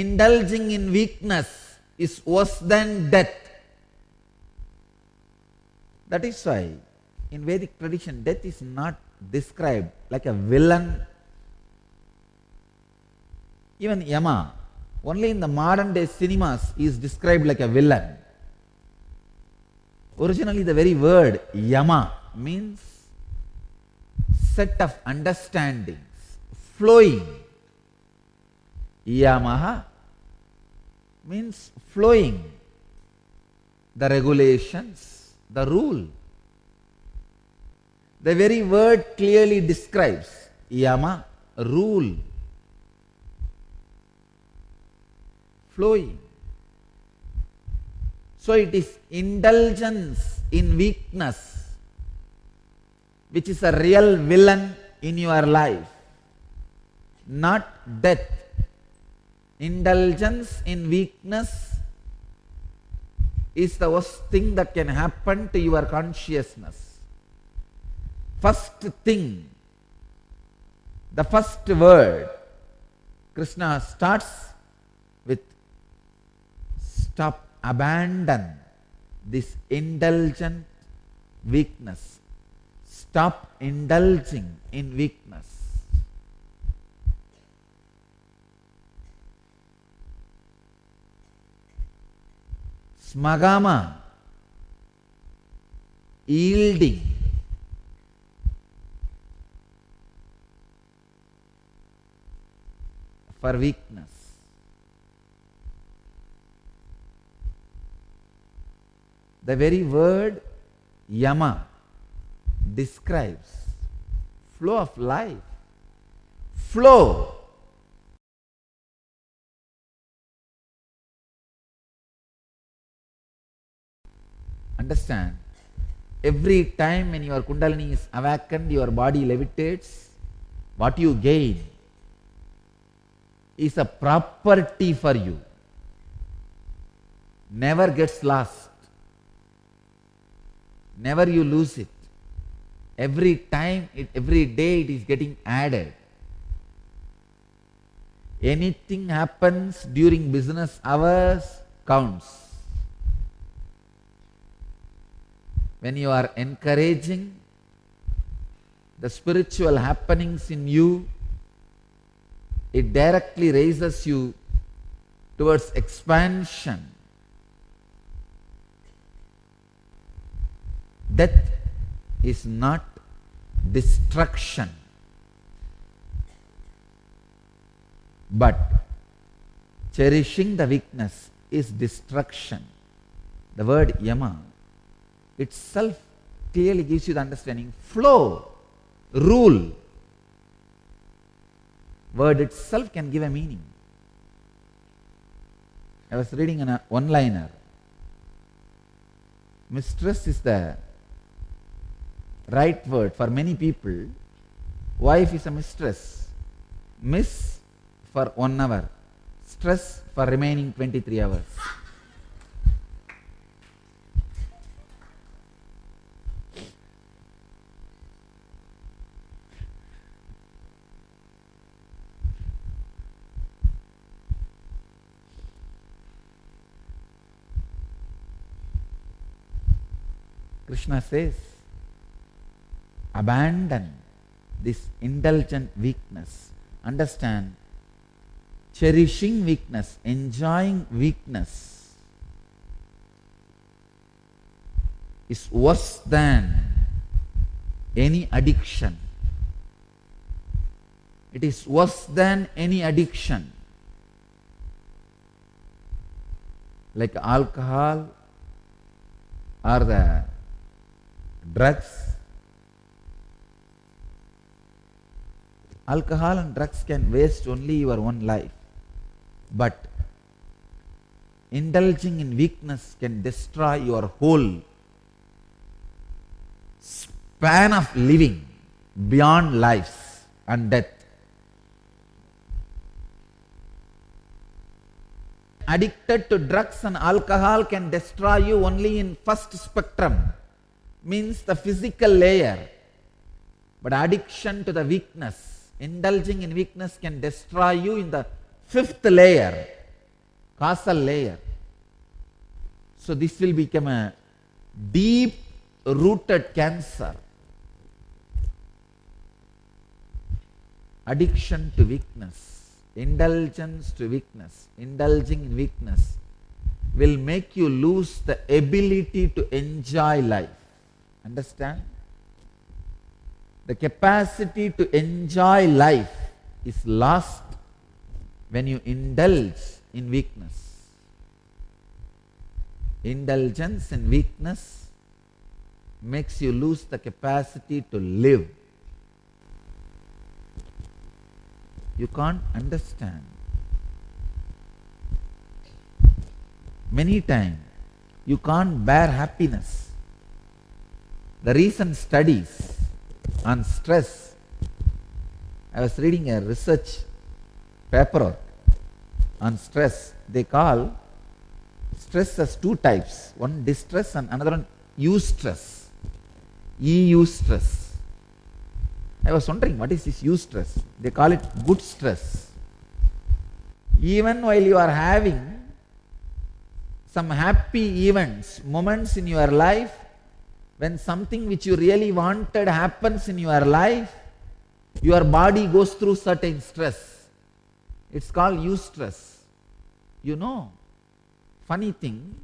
indulging in weakness is worse than death. That is why in Vedic tradition death is not described like a villain. Even Yama, only in the modern day cinemas is described like a villain. Originally the very word Yama means set of understandings, flowing. Yamaha means flowing, the regulations, the rule. The very word clearly describes Yama, rule, flowing. So it is indulgence in weakness which is a real villain in your life, not death. Indulgence in weakness is the worst thing that can happen to your consciousness. First thing, the first word, Krishna starts with stop, abandon this indulgent weakness. Stop indulging in weakness. Smagama, yielding. For weakness. The very word Yama describes flow of life. Flow. Understand, every time when your Kundalini is awakened, your body levitates, what you gain is a property for you. Never gets lost. Never you lose it. Every time, every day it is getting added. Anything happens during business hours counts. When you are encouraging the spiritual happenings in you, it directly raises you towards expansion. Death is not destruction, but cherishing the weakness is destruction. The word Yama itself clearly gives you the understanding. Flow, rule. Word itself can give a meaning. I was reading a one-liner. Mistress is the right word for many people. Wife is a mistress. Miss for 1 hour. Stress for remaining 23 hours. Krishna says, abandon this indulgent weakness. Understand, cherishing weakness, enjoying weakness is worse than any addiction. It is worse than any addiction. Like alcohol or the drugs. Alcohol and drugs can waste only your own life, but indulging in weakness can destroy your whole span of living beyond life and death. Addicted to drugs and alcohol can destroy you only in first spectrum, means the physical layer. But addiction to the weakness, indulging in weakness can destroy you in the 5th layer, causal layer. So this will become a deep rooted cancer. Addiction to weakness, indulgence to weakness, indulging in weakness will make you lose the ability to enjoy life. Understand? The capacity to enjoy life is lost when you indulge in weakness. Indulgence in weakness makes you lose the capacity to live. You can't understand. Many times you can't bear happiness. The recent studies on stress, I was reading a research paper on stress. They call stress as two types. One distress and another one eustress. Eustress. I was wondering, what is this eustress? They call it good stress. Even while you are having some happy events, moments in your life, when something which you really wanted happens in your life, your body goes through certain stress. It's called eustress. You know, funny thing,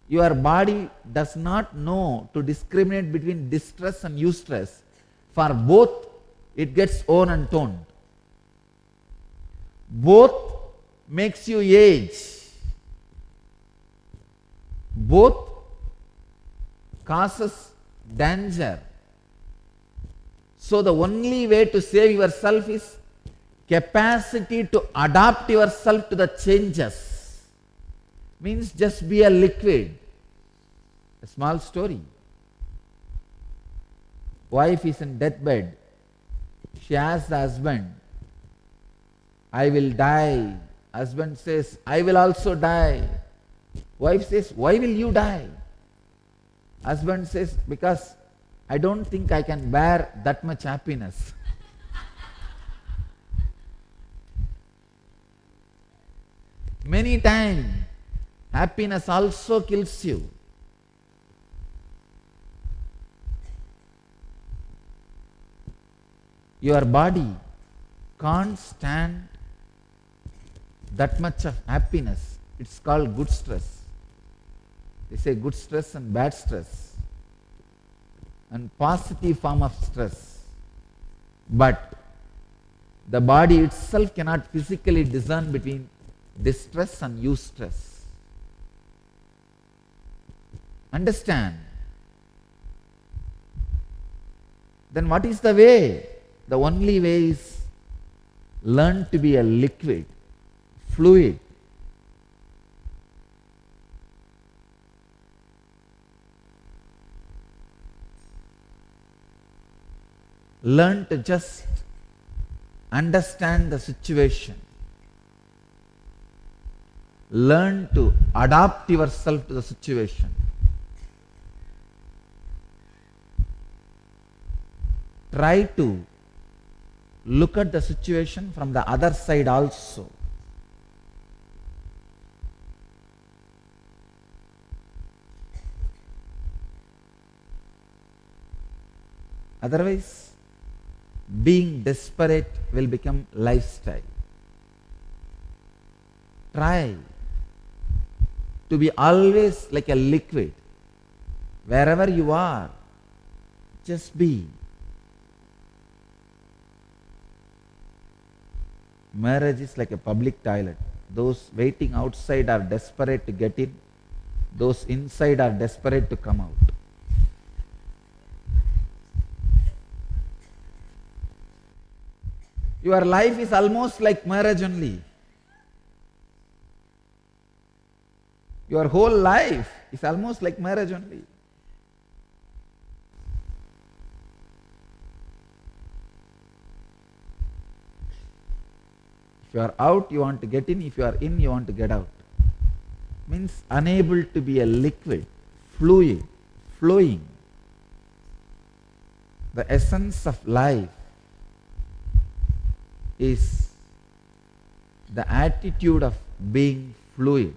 your body does not know to discriminate between distress and eustress. For both, it gets on and toned. Both makes you age. Both causes danger. So the only way to save yourself is capacity to adapt yourself to the changes. Means just be a liquid. A small story. Wife is in deathbed. She asks the husband, I will die. Husband says, I will also die. Wife says, why will you die? Husband says, because I don't think I can bear that much happiness. Many times, happiness also kills you. Your body can't stand that much of happiness. It's called good stress. They say good stress and bad stress and positive form of stress. But the body itself cannot physically discern between distress and eustress. Understand? Then what is the way? The only way is learn to be a liquid, fluid. Learn to just understand the situation. Learn to adapt yourself to the situation. Try to look at the situation from the other side also. Otherwise, being desperate will become lifestyle. Try to be always like a liquid. Wherever you are, just be. Marriage is like a public toilet. Those waiting outside are desperate to get in. Those inside are desperate to come out. Your life is almost like marriage only. Your whole life is almost like marriage only. If you are out, you want to get in. If you are in, you want to get out. Means unable to be a liquid, fluid, flowing. The essence of life is the attitude of being fluid.